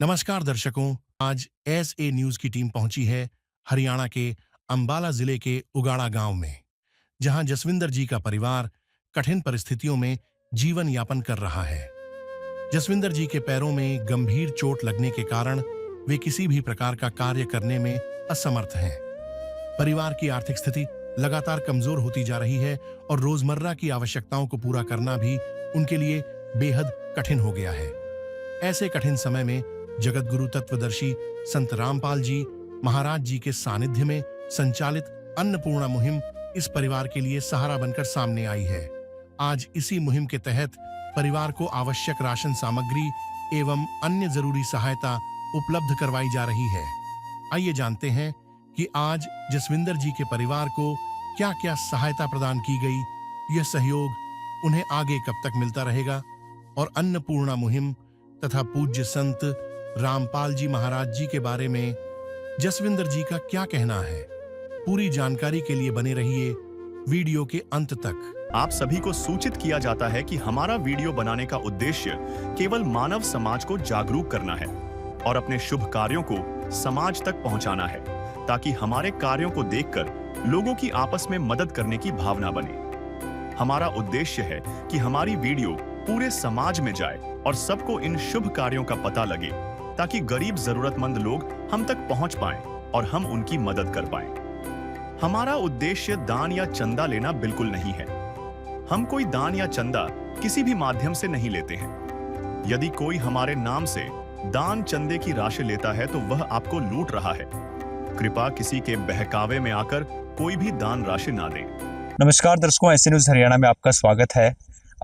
नमस्कार दर्शकों। आज एस ए न्यूज की टीम पहुंची है हरियाणा के अंबाला जिले के उगाड़ा गांव में, जहां जसविंदर जी का परिवार कठिन परिस्थितियों में जीवन यापन कर रहा है। जसविंदर जी के पैरों में गंभीर चोट लगने के कारण वे किसी भी प्रकार का कार्य करने में असमर्थ हैं। परिवार की आर्थिक स्थिति लगातार कमजोर होती जा रही है और रोजमर्रा की आवश्यकताओं को पूरा करना भी उनके लिए बेहद कठिन हो गया है। ऐसे कठिन समय में जगत गुरु तत्वदर्शी संत रामपाल जी महाराज जी के सानिध्य में संचालित अन्नपूर्णा मुहिम इस परिवार के लिए सहारा बनकर सामने आई है। आज इसी मुहिम के तहत परिवार को आवश्यक राशन सामग्री एवं अन्य जरूरी सहायता उपलब्ध करवाई जा रही है। आइए जानते हैं कि आज जसविंदर जी के परिवार को क्या क्या सहायता प्रदान की गई। यह सहयोग उन्हें आगे कब तक मिलता रहेगा और अन्नपूर्णा मुहिम तथा पूज्य संत रामपाल जी महाराज जी के बारे में जसविंदर जी का क्या कहना है। पूरी जानकारी के लिए बने रहिए वीडियो के अंत तक। आप सभी को सूचित किया जाता है कि हमारा वीडियो बनाने का उद्देश्य केवल मानव समाज को जागरूक करना है और अपने शुभ कार्यों को समाज तक पहुंचाना है, ताकि हमारे कार्यों को देखकर लोगों की आपस में मदद करने की भावना बने। हमारा उद्देश्य है कि हमारी वीडियो पूरे समाज में जाए और सबको इन शुभ कार्यों का पता लगे, ताकि गरीब जरूरतमंद लोग हम तक पहुंच पाएं और हम उनकी मदद कर पाएं। हमारा उद्देश्य दान या चंदा लेना बिल्कुल नहीं है। हम कोई दान या चंदा किसी भी माध्यम से नहीं लेते हैं। यदि कोई हमारे नाम से दान चंदे की राशि लेता है तो वह आपको लूट रहा है। कृपया किसी के बहकावे में आकर कोई भी दान राशि ना दें। नमस्कार दर्शकों, ऐसे न्यूज़ हरियाणा में आपका स्वागत है।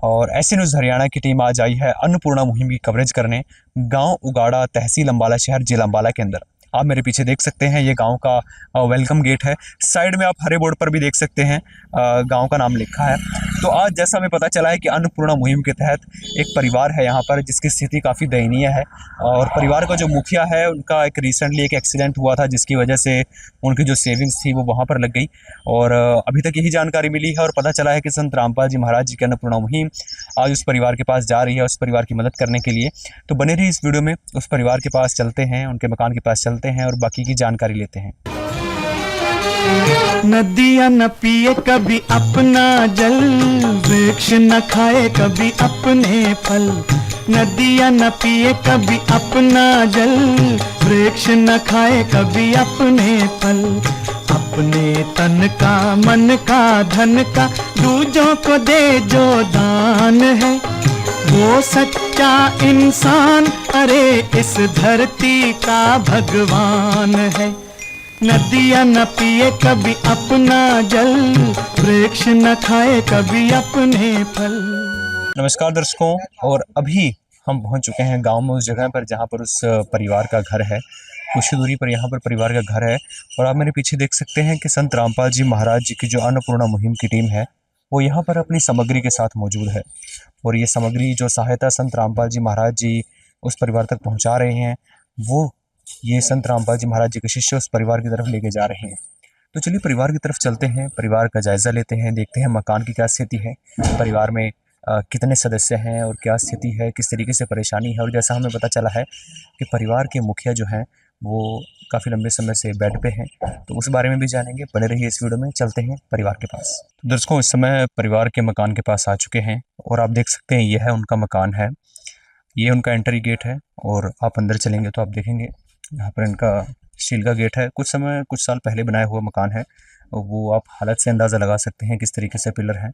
और ऐसे न्यूज़ हरियाणा की टीम आज आई है अन्नपूर्णा मुहिम की कवरेज करने गांव उगाड़ा, तहसील अंबाला शहर, जिला अंबाला के अंदर। आप मेरे पीछे देख सकते हैं, ये गांव का वेलकम गेट है। साइड में आप हरे बोर्ड पर भी देख सकते हैं गांव का नाम लिखा है। तो आज जैसा हमें पता चला है कि अन्नपूर्णा मुहिम के तहत एक परिवार है यहाँ पर जिसकी स्थिति काफ़ी दयनीय है, और परिवार का जो मुखिया है उनका एक रिसेंटली एक एक्सीडेंट हुआ था, जिसकी वजह से उनकी जो सेविंग्स थी वो वहाँ पर लग गई। और अभी तक यही जानकारी मिली है और पता चला है कि संत रामपाल जी महाराज जी की अन्नपूर्णा मुहिम आज उस परिवार के पास जा रही है, उस परिवार की मदद करने के लिए। तो बने रहिए इस वीडियो में, उस परिवार के पास चलते हैं, उनके मकान के पास चलते हैं और बाकी की जानकारी लेते हैं। नदियाँ न पिए कभी अपना जल, वृक्ष न खाए कभी अपने फल। नदियाँ न पिए कभी अपना जल, वृक्ष न खाए कभी अपने फल। अपने तन का, मन का, धन का दूजों को दे जो दान है, वो सच्चा इंसान, अरे इस धरती का भगवान है। नदियाँ न पिए कभी अपना जल, वृक्ष न खाए कभी अपने फल। नमस्कार दर्शकों, और अभी हम पहुंच चुके हैं गांव में, उस जगह पर जहां पर उस परिवार का घर है। कुछ ही दूरी पर यहाँ पर परिवार का घर है। और आप मेरे पीछे देख सकते हैं कि संत रामपाल जी महाराज जी की जो अन्नपूर्णा मुहिम की टीम है वो यहाँ पर अपनी सामग्री के साथ मौजूद है। और ये सामग्री जो सहायता संत रामपाल जी महाराज जी उस परिवार तक पहुँचा रहे हैं, वो ये संत रामपाल जी महाराज जी के शिष्य उस परिवार की तरफ लेके जा रहे हैं। तो चलिए परिवार की तरफ चलते हैं, परिवार का जायज़ा लेते हैं, देखते हैं मकान की क्या स्थिति है, परिवार में कितने सदस्य हैं और क्या स्थिति है, किस तरीके से परेशानी है। और जैसा हमें पता चला है कि परिवार के मुखिया जो हैं वो काफ़ी लंबे समय से बेड पे हैं, तो उस बारे में भी जानेंगे। बने रहिए इस वीडियो में, चलते हैं परिवार के पास। तो दर्शकों, इस समय परिवार के मकान के पास आ चुके हैं और आप देख सकते हैं ये है उनका मकान है, ये उनका एंट्री गेट है। और आप अंदर चलेंगे तो आप देखेंगे यहाँ पर इनका स्टील का गेट है। कुछ साल पहले बनाया हुआ मकान है, वो आप हालत से अंदाज़ा लगा सकते हैं किस तरीके से पिलर हैं।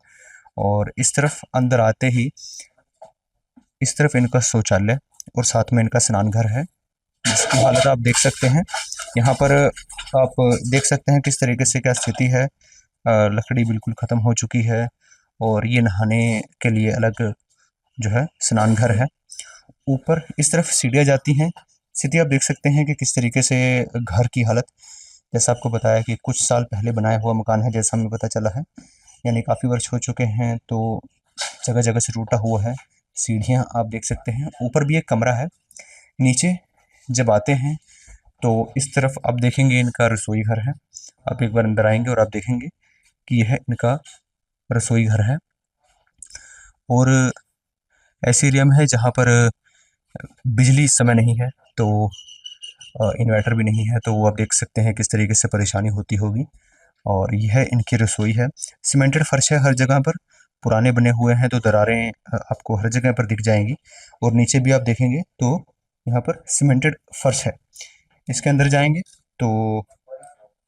और इस तरफ अंदर आते ही इस तरफ इनका शौचालय और साथ में इनका स्नान घर है, जिसकी हालत आप देख सकते हैं। यहाँ पर आप देख सकते हैं किस तरीके से क्या स्थिति है। लकड़ी बिल्कुल ख़त्म हो चुकी है और ये नहाने के लिए अलग जो है स्नान घर है। ऊपर इस तरफ सीढ़ियाँ जाती हैं। स्थिति आप देख सकते हैं कि किस तरीके से घर की हालत, जैसा आपको बताया कि कुछ साल पहले बनाया हुआ मकान है, जैसा हमें पता चला है, यानी काफ़ी वर्ष हो चुके हैं, तो जगह जगह से टूटा हुआ है। सीढ़ियाँ आप देख सकते हैं। ऊपर भी एक कमरा है। नीचे जब आते हैं तो इस तरफ आप देखेंगे इनका रसोई घर है। आप एक बार अंदर आएंगे और आप देखेंगे कि यह इनका रसोई घर है। और ऐसे एरिया में है जहाँ पर बिजली इस समय नहीं है, तो इन्वर्टर भी नहीं है, तो वो आप देख सकते हैं किस तरीके से परेशानी होती होगी। और यह इनकी रसोई है। सीमेंटेड फर्श है हर जगह पर, पुराने बने हुए हैं तो दरारें आपको हर जगह पर दिख जाएंगी। और नीचे भी आप देखेंगे तो यहाँ पर सीमेंटेड फर्श है। इसके अंदर जाएंगे तो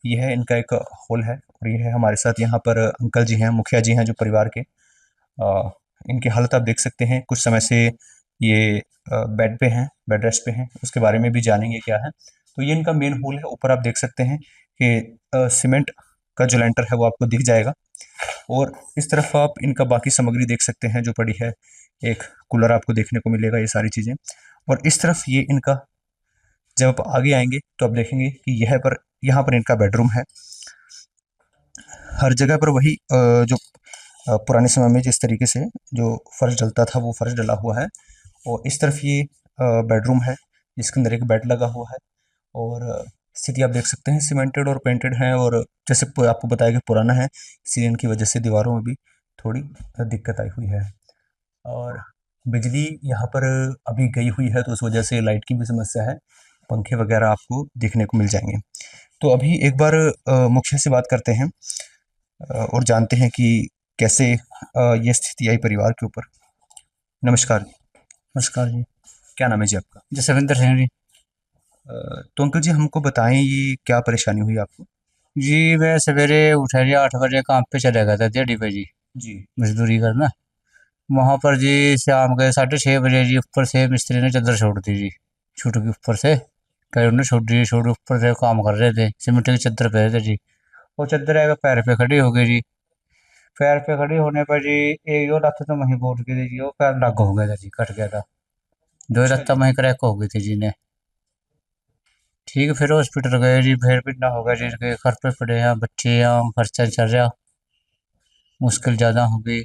यह इनका एक हॉल है। और यह है हमारे साथ यहाँ पर अंकल जी हैं, मुखिया जी हैं जो परिवार के। इनकी हालत आप देख सकते हैं, कुछ समय से ये बेड पे हैं, बेड रेस्ट पे हैं। उसके बारे में भी जानेंगे क्या है। तो ये इनका मेन हॉल है। ऊपर आप देख सकते हैं कि सीमेंट का जो लेंटर है वो आपको दिख जाएगा। और इस तरफ आप इनका बाकी सामग्री देख सकते हैं जो पड़ी है। एक कूलर आपको देखने को मिलेगा, ये सारी चीज़ें। और इस तरफ ये इनका, जब आप आगे आएंगे तो आप देखेंगे कि यहाँ पर इनका बेडरूम है। हर जगह पर वही जो पुराने समय में जिस तरीके से जो फर्श डलता था वो फर्श डला हुआ है। और इस तरफ ये बेडरूम है जिसके अंदर एक बेड लगा हुआ है। और स्थिति आप देख सकते हैं सीमेंटेड और पेंटेड है। और जैसे आपको बताया कि पुराना है, इसलिए इनकी वजह से दीवारों में भी थोड़ी दिक्कत आई हुई है। और बिजली यहाँ पर अभी गई हुई है तो उस वजह से लाइट की भी समस्या है। पंखे वगैरह आपको देखने को मिल जाएंगे। तो अभी एक बार मुखिया से बात करते हैं और जानते हैं कि कैसे ये स्थिति आई परिवार के ऊपर। नमस्कार जी। नमस्कार जी। क्या नाम है जी आपका? जसविंदर सिंह जी। तो अंकल जी हमको बताएं ये क्या परेशानी हुई आपको? जी मैं सवेरे उठा जी 8 बजे काम पे चला गया था दिहाड़ी पे जी मजदूरी करना। वहाँ पर जी शाम के 6:30 बजे जी ऊपर से मिस्त्री ने चादर छोड़ दी जी, छूट के ऊपर से कई उन्होंने छोड़ दी। छोड़ ऊपर से काम कर रहे थे, सीमेंट की चादर पे थे जी। वो चादर आएगा पैर पे खड़ी हो गई जी। पैर पे खड़ी होने पर जी एक जो लत्त तो वहीं बोट गई थी जी, वो पैर लग हो गया था जी, कट गया था। दो अच्छा लत्ता जी। वहीं क्रैक हो गई थी जी ने। ठीक है, फिर हॉस्पिटल गए जी, फिर भी ना होगा जी, इनके घर पे पड़े हैं बच्चे, यहाँ खर्चा चल रहा, मुश्किल ज़्यादा हो गई,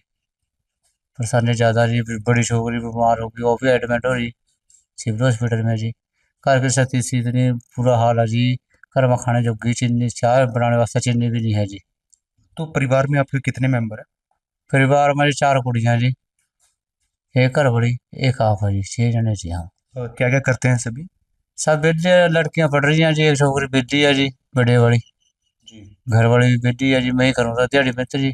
परेशानी ज़्यादा जी। फिर बड़ी छोकरी बीमार हो गई, वो भी एडमिट हो रही सिविल हॉस्पिटल में जी। घर की स्थिति से इतनी बुरा हाल है जी, घर में खाने जोगी चीनी चाय बनाने वास्ते चीनी भी नहीं है जी। तो परिवार में आपके कितने मेंबर हैं? परिवार में जी 4 कुड़ियाँ जी, एक घर बड़ी एक आप है जी, 6 जने जी। हाँ क्या क्या करते हैं सभी? सब बेटे लड़कियाँ पढ़ रही हैं जी, एक छोकरी बेटी है जी बड़े वाली, जी। घर वाली भी बेटी है जी। मैं ही करूँगा दिहाड़ी में तो जी।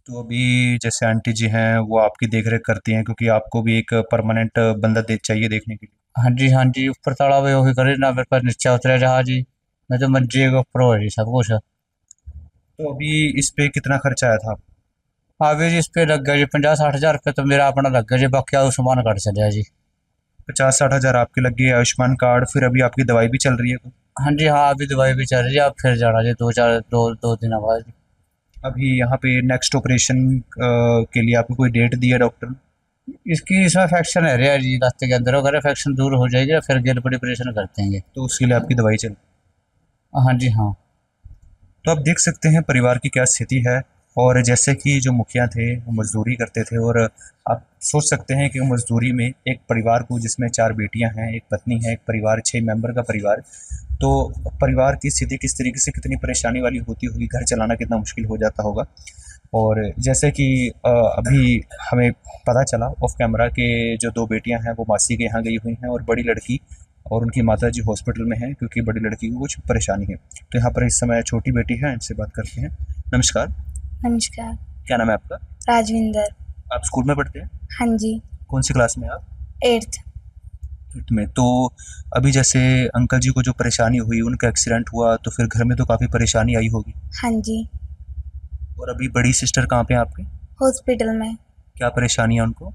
तो अभी जैसे आंटी जी हैं वो आपकी देख रेख करती हैं, क्योंकि आपको भी एक परमानेंट बंदा चाहिए देखने के लिए। हाँ जी ऊपर तड़ा हुए वही करे ना, मेरे पास नीचे उतरे रहा जी, मैं तो मंजे के ऊपर हो जी सब कुछ। तो अभी इस पे कितना खर्चा आया था आपको? अभी जी इस पे लग गया जी 50-60 हज़ार रुपये तो मेरा अपना लग गया जी, बाकी आयुष्मान कार्ड चलिया जी। 50-60 हज़ार आपके लग गए आयुष्मान कार्ड, फिर अभी आपकी दवाई भी चल रही है? हाँ जी हाँ, अभी दवाई भी चल रही है, अब फिर जाना जी 2 दिन बाद जी। अभी यहाँ पे नेक्स्ट ऑपरेशन के लिए आपको कोई डेट दी है डॉक्टर ने? इसमें इन्फेक्शन है रहा जी रास्ते के अंदर, अगर इन्फेक्शन दूर हो जाएगी फिर गेल बड़ी ऑपरेशन कर देंगे। तो उसके लिए आपकी दवाई चल। हाँ जी हाँ। तो आप देख सकते हैं परिवार की क्या स्थिति है। और जैसे कि जो मुखिया थे वो मजदूरी करते थे, और आप सोच सकते हैं कि मजदूरी में एक परिवार को, जिसमें 4 बेटियां हैं, एक पत्नी है, एक परिवार 6 मेंबर का परिवार, तो परिवार की स्थिति किस तरीके से कितनी परेशानी वाली होती होगी, घर चलाना कितना मुश्किल हो जाता होगा। और जैसे कि अभी हमें पता चला ऑफ कैमरा के जो 2 बेटियां हैं वो मासी के यहाँ गई हुई हैं, और बड़ी लड़की और उनकी माता जी हॉस्पिटल में हैं क्योंकि बड़ी लड़की को कुछ परेशानी है। तो यहाँ पर इस समय छोटी बेटी है, इनसे बात करते हैं। नमस्कार। नमस्कार। क्या नाम है आपका? राजविंदर। आप स्कूल में पढ़ते हैं? हाँ जी। कौन सी क्लास में आप? 8th। 8th में। तो अभी जैसे अंकल जी को जो परेशानी हुई, उनका एक्सीडेंट हुआ, तो फिर घर में तो काफ़ी परेशानी आई होगी। हाँ जी। और अभी बड़ी सिस्टर कहाँ पे हैं आपके? हॉस्पिटल में। क्या परेशानी है उनको?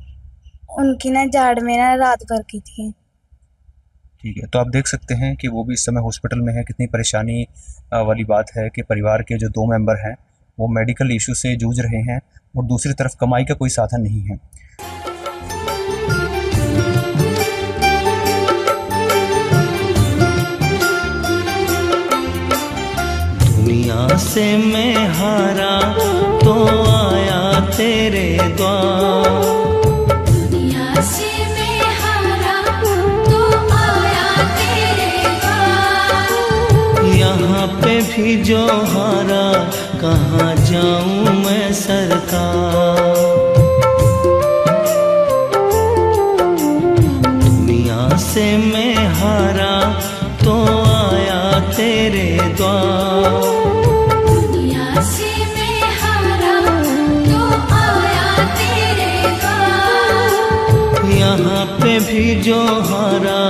उनकी ना जाड़ में ना रात भर की थी। ठीक है, तो आप देख सकते हैं कि वो भी इस समय हॉस्पिटल में है। कितनी परेशानी वाली बात है कि परिवार के जो 2 मेंबर हैं वो मेडिकल इशू से जूझ रहे हैं, और दूसरी तरफ कमाई का कोई साधन नहीं है। दुनिया से मैं हारा तो आया तेरे द्वार, दुनिया से मैं हारा तो आया तेरे द्वार। यहाँ पे भी जो हारा कहाँ जाऊँ मैं सरकार। में हारा तो आया तेरे द्वार। दुनिया से मैं हारा तो आया तेरे द्वार। यहाँ पे भी जो हारा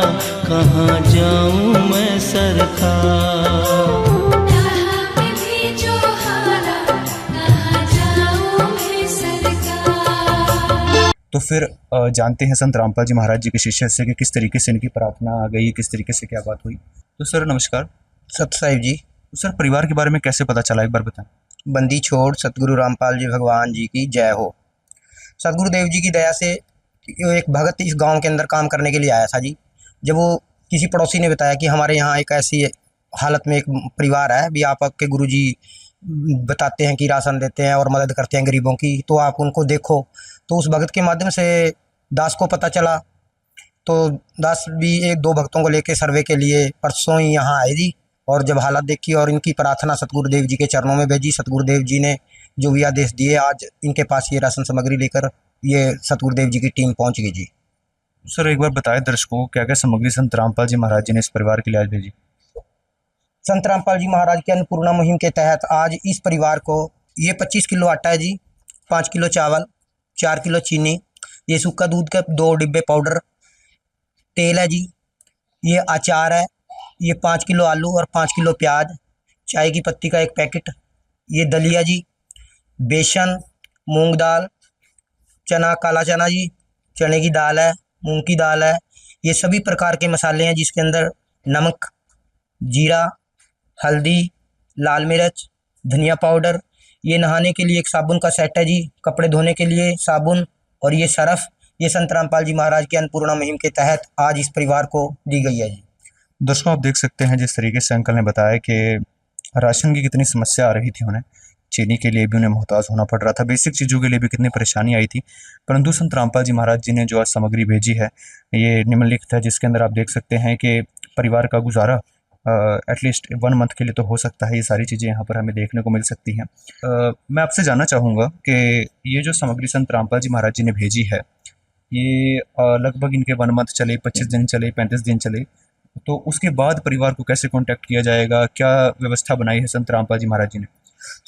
कहाँ जाऊँ मैं सरकार। यहाँ पे भी जो हारा कहाँ जाऊँ मैं सरकार। तो फिर जानते हैं संत रामपाल जी महाराज जी के शिष्य से कि किस तरीके से इनकी प्रार्थना आ गई, किस तरीके से क्या बात हुई। तो सर नमस्कार। सत साहिब जी। तो सर परिवार के बारे में कैसे पता चला, एक बार बताएं। बंदी छोड़ सतगुरु रामपाल जी भगवान जी की जय हो। सतगुरुदेव जी की दया से एक भगत इस गांव के अंदर काम करने के लिए आया था जी। जब वो किसी पड़ोसी ने बताया कि हमारे यहाँ एक ऐसी हालत में एक परिवार है, भी आपके गुरुजी बताते हैं कि राशन देते हैं और मदद करते हैं गरीबों की, तो आप उनको देखो। तो उस भगत के माध्यम से दास को पता चला, तो दास भी एक दो भक्तों को लेके सर्वे के लिए परसों ही यहाँ आए जी। और जब हालत देखी और इनकी प्रार्थना सतगुरुदेव जी के चरणों में भेजी, सतगुरुदेव जी ने जो भी आदेश दिए, आज इनके पास ये राशन सामग्री लेकर ये सतगुरुदेव जी की टीम पहुँच गई जी। सर एक बार बताएं दर्शकों को क्या क्या सामग्री संत रामपाल जी महाराज जी ने इस परिवार के लिए आज भेजी। संत रामपाल जी महाराज की अन्नपूर्णा मुहिम के तहत आज इस परिवार को ये 25 किलो आटा है जी, 5 किलो चावल, 4 किलो चीनी, ये सूखा दूध के 2 डिब्बे पाउडर, तेल है जी, ये अचार है, ये 5 किलो आलू और 5 किलो प्याज, चाय की पत्ती का 1 पैकेट, ये दलिया जी, बेसन, मूंग दाल, चना, काला चना जी, चने की दाल है, मूंग की दाल है, ये सभी प्रकार के मसाले हैं जिसके अंदर नमक, जीरा, हल्दी, लाल मिर्च, धनिया पाउडर, ये नहाने के लिए एक साबुन का सेट है जी, कपड़े धोने के लिए साबुन और ये सरफ, ये संत रामपाल जी महाराज की अन्नपूर्णा मुहिम के तहत आज इस परिवार को दी गई है जी। दर्शकों आप देख सकते हैं जिस तरीके से अंकल ने बताया कि राशन की कितनी समस्या आ रही थी उन्हें, चीनी के लिए भी उन्हें मोहताज होना पड़ रहा था, बेसिक चीज़ों के लिए भी कितनी परेशानी आई थी। परंतु संत रामपाल जी महाराज जी ने जो आज सामग्री भेजी है ये निम्नलिखित है, जिसके अंदर आप देख सकते हैं कि परिवार का गुजारा एटलीस्ट 1 मंथ के लिए तो हो सकता है। ये सारी चीज़ें यहाँ पर हमें देखने को मिल सकती हैं। मैं आपसे जानना चाहूँगा कि ये जो सामग्री संत रामपाल जी महाराज जी ने भेजी है ये लगभग इनके 1 मंथ चले, 25 दिन चले, 35 दिन चले, तो उसके बाद परिवार को कैसे कांटेक्ट किया जाएगा, क्या व्यवस्था बनाई है संत रामपाल जी महाराज जी ने।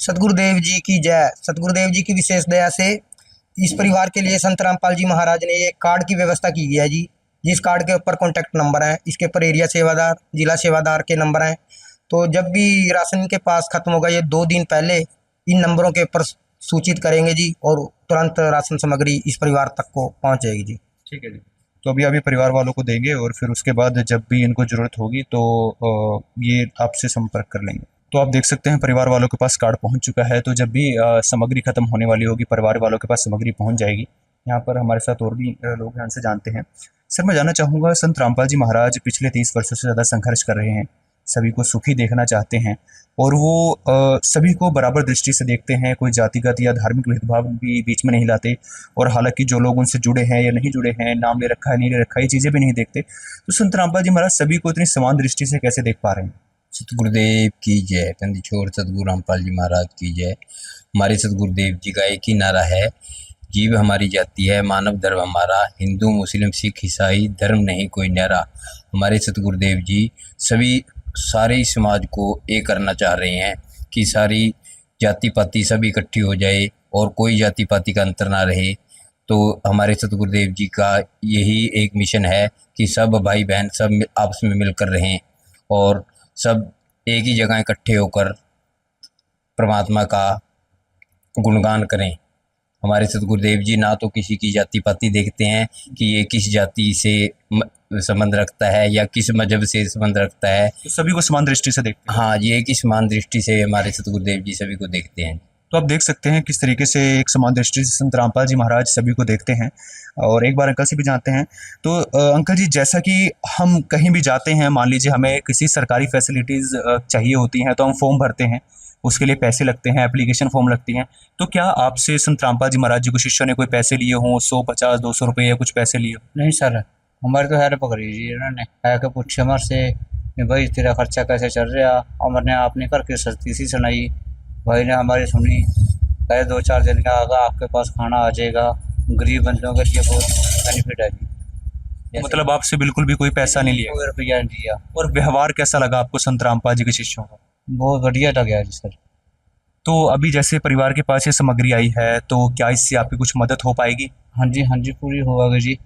सतगुरुदेव जी की जय। सतगुरुदेव जी की विशेष दया से इस परिवार के लिए संत रामपाल जी महाराज ने ये कार्ड की व्यवस्था की गई है जी, जिस कार्ड के ऊपर कॉन्टैक्ट नंबर है, इसके ऊपर एरिया सेवादार, जिला सेवादार के नंबर हैं। तो जब भी राशन के पास खत्म होगा ये 2 दिन पहले इन नंबरों के ऊपर सूचित करेंगे जी और तुरंत राशन सामग्री इस परिवार तक को पहुंच जाएगी जी। ठीक है जी। तो अभी परिवार वालों को देंगे और फिर उसके बाद जब भी इनको ज़रूरत होगी तो ये आपसे संपर्क कर लेंगे। तो आप देख सकते हैं परिवार वालों के पास कार्ड पहुंच चुका है, तो जब भी सामग्री खत्म होने वाली होगी परिवार वालों के पास सामग्री पहुंच जाएगी। यहाँ पर हमारे साथ और भी लोग हैं, उनसे जानते हैं। सर मैं जानना चाहूँगा, संत रामपाल जी महाराज पिछले 30 वर्षों से ज़्यादा संघर्ष कर रहे हैं, सभी को सुखी देखना चाहते हैं और वो सभी को बराबर दृष्टि से देखते हैं, कोई जातिगत या धार्मिक भेदभाव भी बीच में नहीं लाते। और हालांकि जो लोग उनसे जुड़े हैं या नहीं जुड़े हैं, नाम ले रखा है नहीं ले रखा है, ये चीज़ें भी नहीं देखते। तो संत रामपाल जी महाराज सभी को इतनी समान दृष्टि से कैसे देख पा रहे हैं। सतगुरुदेव की जय। बंदी छोड़ सतगुरु रामपाल जी महाराज की जय। हमारे सतगुरुदेव जी का एक ही नारा है, जीव हमारी जाति है, मानव धर्म हमारा, हिंदू मुस्लिम सिख ईसाई धर्म नहीं कोई न्यारा। हमारे सतगुरुदेव जी सभी सारे समाज को एक करना चाह रहे हैं कि सारी जाति पाति सब इकट्ठी हो जाए और कोई जाति पाति का अंतर ना रहे। तो हमारे सतगुरुदेव जी का यही एक मिशन है कि सब भाई बहन सब आपस में मिलकर रहें और सब एक ही जगह इकट्ठे होकर परमात्मा का गुणगान करें। हमारे सतगुरुदेव जी ना तो किसी की जाति पाति देखते हैं कि ये किस जाति से संबंध रखता है या किस मजहब से संबंध रखता है, तो सभी को समान दृष्टि से देखते हैं। हाँ, ये एक ही समान दृष्टि से हमारे सतगुरुदेव जी सभी को देखते हैं। तो आप देख सकते हैं किस तरीके से एक समान दृष्टि से संत रामपाल जी महाराज सभी को देखते हैं। और एक बार अंकल से भी जानते हैं। तो अंकल जी, जैसा कि हम कहीं भी जाते हैं, मान लीजिए हमें किसी सरकारी फैसिलिटीज़ चाहिए होती हैं तो हम फॉर्म भरते हैं, उसके लिए पैसे लगते हैं, एप्लीकेशन फॉर्म लगती हैं। तो क्या आपसे संत रामपाल जी महाराज जी को शिष्यों ने कोई पैसे लिए हों, 100, 50, 200 रुपये या कुछ पैसे लिए? नहीं सर, हमारे तो हेल्प करी जी उन्होंने, आके पूछे हमारे से भाई तेरा खर्चा कैसे चल रहा। हमने आपने करके सस्ती सी सुनाई, भाई ने हमारी सुनी, कहे 2-4 दिन का आगा आपके पास खाना आ जाएगा। गरीब बंदों के लिए बहुत बेनिफिट है जी। मतलब आपसे बिल्कुल भी कोई पैसा नहीं लिया? कोई रुपया नहीं दिया। और व्यवहार कैसा लगा आपको संत रामपाल जी के शिष्यों का? बहुत बढ़िया लगा जी सर। तो अभी जैसे परिवार के पास ये सामग्री आई है तो क्या इससे आपकी कुछ मदद हो पाएगी? हाँ जी पूरी होगा जी।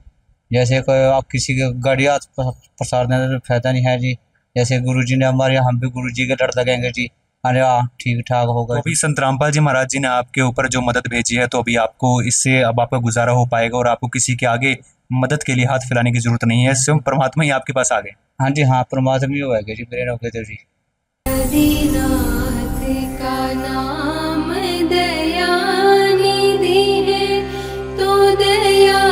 जैसे कोई आप किसी के गाड़ियाँ प्रसार देने तो फायदा नहीं है जी। जैसे गुरुजी ने हमारे, हम भी गुरुजी के लड़ लगेंगे जी। अरे हाँ ठीक ठाक तो होगा अभी संत रामपाल जी महाराज जी ने आपके ऊपर जो मदद भेजी है तो अभी आपको इससे अब आपका गुजारा हो पाएगा और आपको किसी के आगे मदद के लिए हाथ फैलाने की जरूरत नहीं है, स्वयं परमात्मा ही आपके पास आ गए। हाँ जी हाँ, परमात्मा ही होगा जी, मेरे नौके तो जी। आदिनाथ का नाम दयानिधि है, तो दया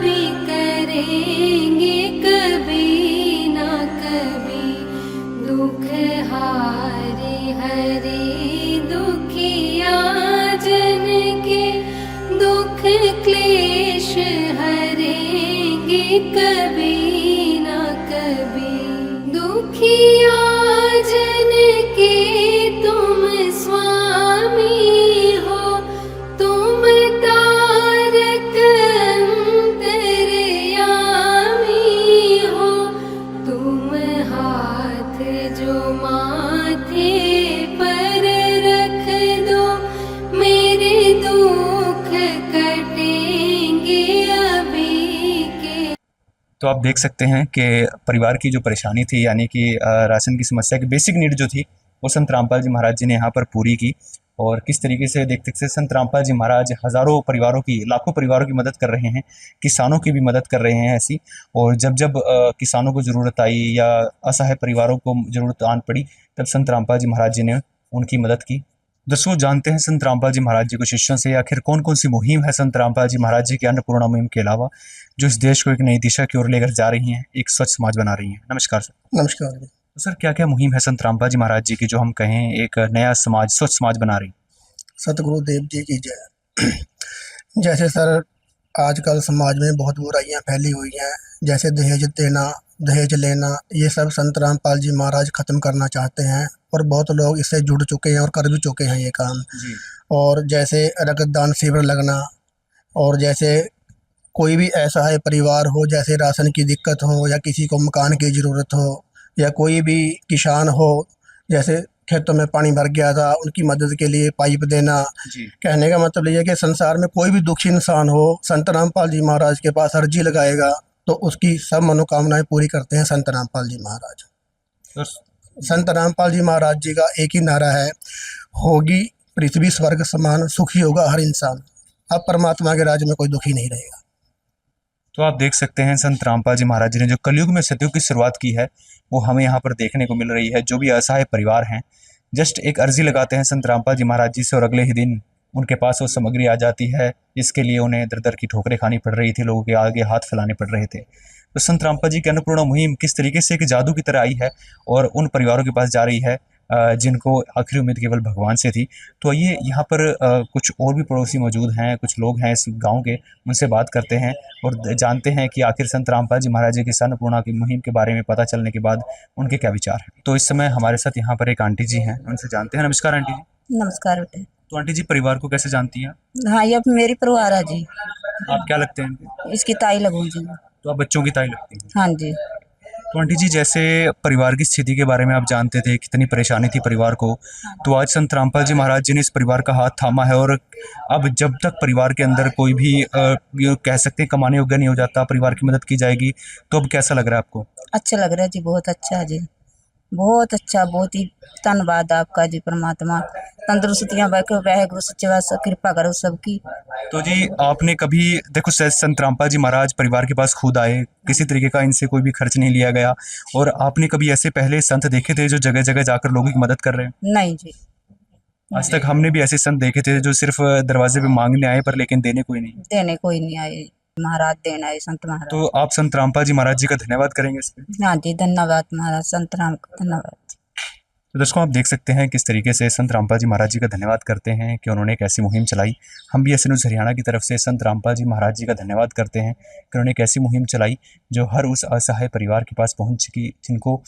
भी करेंगे कभी ना कभी। दुख हारे हरे दुखिया जन के, दुख क्लेश हरेंगे कभी ना कभी। दुखिया जन के तुम स्वामी हो, तुम तारक अंतर्यामी हो। तुम हाथ जो माथे पर रख दो, मेरे दुख कटेंगे अभी के। तो आप देख सकते हैं कि परिवार की जो परेशानी थी यानी कि राशन की समस्या की बेसिक नीड जो थी वो संत रामपाल जी महाराज जी ने यहाँ पर पूरी की। और किस तरीके से देखते सकते संत रामपाल जी महाराज हज़ारों परिवारों की, लाखों परिवारों की मदद कर रहे हैं, किसानों की भी मदद कर रहे हैं ऐसी। और जब जब किसानों को ज़रूरत आई या असहाय परिवारों को ज़रूरत आन पड़ी तब संत रामपाल जी महाराज जी ने उनकी मदद की। दर्शकों, जानते हैं संत रामपाल जी महाराज जी को शिष्यों से आखिर कौन कौन सी मुहिम है संत रामपाल जी महाराज जी की अन्नपूर्णा मुहिम के अलावा जो इस देश को एक नई दिशा की ओर लेकर जा रही हैं, एक स्वच्छ समाज बना रही हैं। नमस्कार सर। नमस्कार जी। तो सर क्या क्या मुहिम है संत रामपाल जी महाराज जी की जो हम कहें एक नया समाज, स्वच्छ समाज बना रही? सतगुरु देव जी की जय। जैसे सर आजकल समाज में बहुत बुराइयां फैली हुई हैं, जैसे दहेज देना, दहेज लेना, ये सब संत रामपाल जी महाराज ख़त्म करना चाहते हैं और बहुत लोग इससे जुड़ चुके हैं और कर भी चुके हैं ये काम। जी। और जैसे रक्तदान शिविर लगना, और जैसे कोई भी ऐसा है परिवार हो, जैसे राशन की दिक्कत हो या किसी को मकान की ज़रूरत हो या कोई भी किसान हो, जैसे खेतों में पानी भर गया था उनकी मदद के लिए पाइप देना। जी। कहने का मतलब ये है कि संसार में कोई भी दुखी इंसान हो, संत रामपाल जी महाराज के पास अर्जी लगाएगा तो उसकी सब मनोकामनाएं पूरी करते हैं संत रामपाल जी महाराज। तो संत रामपाल जी महाराज जी का एक ही नारा है, होगी पृथ्वी स्वर्ग समान, सुखी होगा हर इंसान। अब परमात्मा के राज्य में कोई दुखी नहीं रहेगा। तो आप देख सकते हैं संत रामपाल जी महाराज जी ने जो कलयुग में सतयुग की शुरुआत की है वो हमें यहाँ पर देखने को मिल रही है। जो भी असहाय परिवार हैं जस्ट एक अर्जी लगाते हैं संत रामपाल जी महाराज जी से और अगले ही दिन उनके पास वो सामग्री आ जाती है। इसके लिए उन्हें दर दर की ठोकरें खानी पड़ रही थी, लोगों के आगे हाथ फैलाने पड़ रहे थे। तो संत रामपाल जी की अन्नपूर्णा मुहिम किस तरीके से एक जादू की तरह आई है और उन परिवारों के पास जा रही है जिनको आखिरी उम्मीद केवल भगवान से थी। तो ये यहाँ पर कुछ और भी पड़ोसी मौजूद हैं, कुछ लोग हैं इस गांव के, उनसे बात करते हैं और जानते हैं कि आखिर संत रामपाल जी महाराज जी की अन्नपूर्णा की मुहिम के बारे में पता चलने के बाद उनके क्या विचार हैं। तो इस समय हमारे साथ यहाँ पर एक आंटी जी हैं, उनसे जानते हैं। नमस्कार आंटी जी। नमस्कार बेटे। तो आंटी जी परिवार को कैसे जानती हैं? हाँ, ये मेरी परिवार है जी, आप क्या लगते हैं इनके? इसकी ताई लगूँ जी। तो आप बच्चों की ताई लगती हैं। हाँ जी। तो आंटी जी जैसे परिवार की स्थिति के बारे में आप जानते थे, कितनी परेशानी थी परिवार को, तो आज संत रामपाल जी महाराज जी ने इस परिवार का हाथ थामा है और अब जब तक परिवार के अंदर कोई भी ये कह सकते हैं कमाने योग्य नहीं हो जाता, परिवार की मदद की जाएगी, तो अब कैसा लग रहा है आपको? अच्छा लग रहा है जी, बहुत अच्छा जी, बहुत अच्छा। बहुत ही धन्यवाद आपका जी। परमात्मा तंदुरुस्तियाँ बैठो, वाहेगुरु सच्चे पातशाह कृपा करो सबकी। तो जी आपने कभी देखो संत रामपाल जी महाराज परिवार के पास खुद आए, किसी तरीके का इनसे कोई भी खर्च नहीं लिया गया, और आपने कभी ऐसे पहले संत देखे थे जो जगह जगह जाकर लोगों की मदद कर रहे हैं? नहीं जी। आज तक हमने भी ऐसे संत देखे थे जो सिर्फ दरवाजे पे मांगने आए पर लेकिन देने कोई नहीं। देने कोई नहीं आए, महाराज देना है संत महाराज। तो आप संत रामपाल जी महाराज जी का धन्यवाद करेंगे इस पे? हाँ जी, धन्यवाद महाराज, संत राम का धन्यवाद। तो दर्शकों आप देख सकते हैं किस तरीके से संत रामपाल जी महाराज जी का धन्यवाद करते हैं कि उन्होंने एक ऐसी मुहिम चलाई। हम भी एस न्यूज़ हरियाणा की तरफ से संत रामपाल जी महाराज जी का धन्यवाद करते हैं कि उन्होंने एक ऐसी मुहिम चलाई जो हर उस असहाय परिवार के पास पहुंच सकी जिनको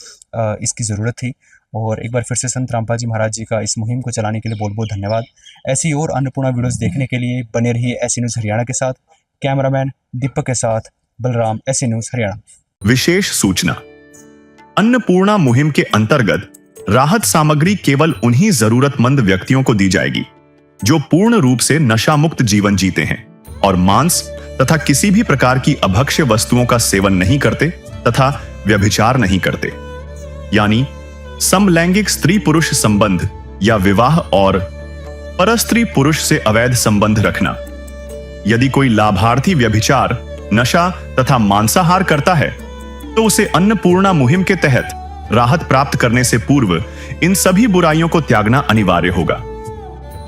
इसकी ज़रूरत थी। और एक बार फिर से संत रामपाल जी महाराज जी का इस मुहिम को चलाने के लिए बहुत बहुत धन्यवाद। ऐसी और अन्नपूर्णा वीडियोज़ देखने के लिए बने रहिए एस न्यूज़ हरियाणा के साथ। कैमरामैन दीपक के साथ बलराम, ऐसे न्यूज हरियाणा। विशेष सूचना। अन्नपूर्णा मुहिम के अंतर्गत राहत सामग्री केवल उन्हीं जरूरतमंद व्यक्तियों को दी जाएगी जो पूर्ण रूप से नशा मुक्त जीवन जीते हैं और मांस तथा किसी भी प्रकार की अभक्ष्य वस्तुओं का सेवन नहीं करते तथा व्यभिचार नहीं करते, यानी समलैंगिक स्त्री पुरुष संबंध या विवाह और परस्त्री पुरुष से अवैध संबंध रखना। यदि कोई लाभार्थी व्यभिचार, नशा तथा मांसाहार करता है तो उसे अन्नपूर्णा मुहिम के तहत राहत प्राप्त करने से पूर्व इन सभी बुराइयों को त्यागना अनिवार्य होगा।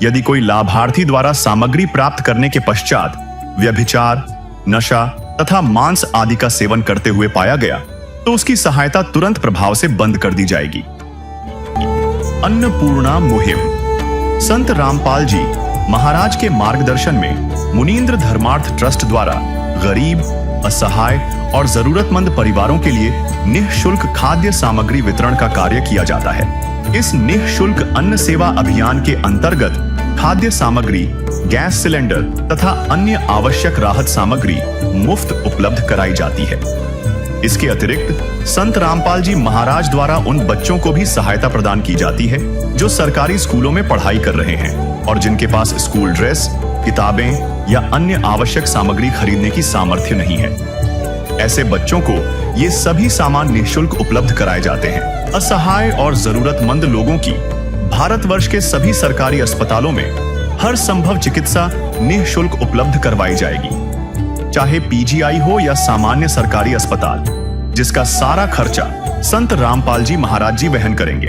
यदि कोई लाभार्थी द्वारा सामग्री प्राप्त करने के पश्चात व्यभिचार, नशा तथा मांस आदि का सेवन करते हुए पाया गया तो उसकी सहायता तुरंत प्रभाव से बंद कर दी जाएगी। अन्नपूर्णा मुहिम। संत रामपाल जी महाराज के मार्गदर्शन में मुनींद्र धर्मार्थ ट्रस्ट द्वारा गरीब, असहाय और जरूरतमंद परिवारों के लिए निःशुल्क खाद्य सामग्री वितरण का कार्य किया जाता है। इस निःशुल्क अन्न सेवा अभियान के अंतर्गत खाद्य सामग्री, गैस सिलेंडर तथा अन्य आवश्यक राहत सामग्री मुफ्त उपलब्ध कराई जाती है। इसके अतिरिक्त संत रामपाल जी महाराज द्वारा उन बच्चों को भी सहायता प्रदान की जाती है जो सरकारी स्कूलों में पढ़ाई कर रहे हैं और जिनके पास स्कूल ड्रेस, किताबें या अन्य आवश्यक सामग्री खरीदने की सामर्थ्य नहीं है। ऐसे बच्चों को ये सभी सामान निःशुल्क उपलब्ध कराए जाते हैं। असहाय और जरूरतमंद लोगों की भारतवर्ष के सभी सरकारी अस्पतालों में हर संभव चिकित्सा निःशुल्क उपलब्ध करवाई जाएगी, चाहे पीजीआई हो या सामान्य सरकारी अस्पताल, जिसका सारा खर्चा संत रामपाल जी महाराज जी वहन करेंगे।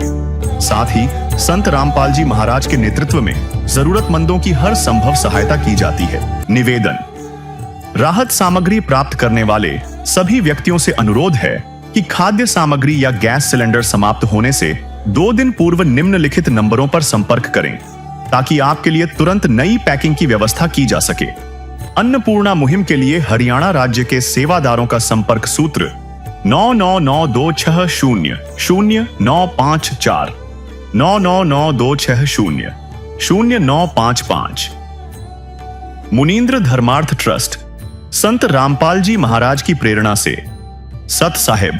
साथ ही संत रामपाल जी महाराज के नेतृत्व में जरूरतमंदों की हर संभव सहायता की जाती है। निवेदन। राहत सामग्री प्राप्त करने वाले सभी व्यक्तियों से अनुरोध है कि खाद्य सामग्री या गैस सिलेंडर समाप्त होने से 2 दिन पूर्व निम्नलिखित नंबरों पर संपर्क करें ताकि आपके लिए तुरंत नई पैकिंग की व्यवस्था की जा सके। अन्नपूर्णा मुहिम के लिए हरियाणा राज्य के सेवादारों का संपर्क सूत्र 9992600954 9992600955। मुनींद्र धर्मार्थ ट्रस्ट संत रामपाल जी महाराज की प्रेरणा से सत साहिब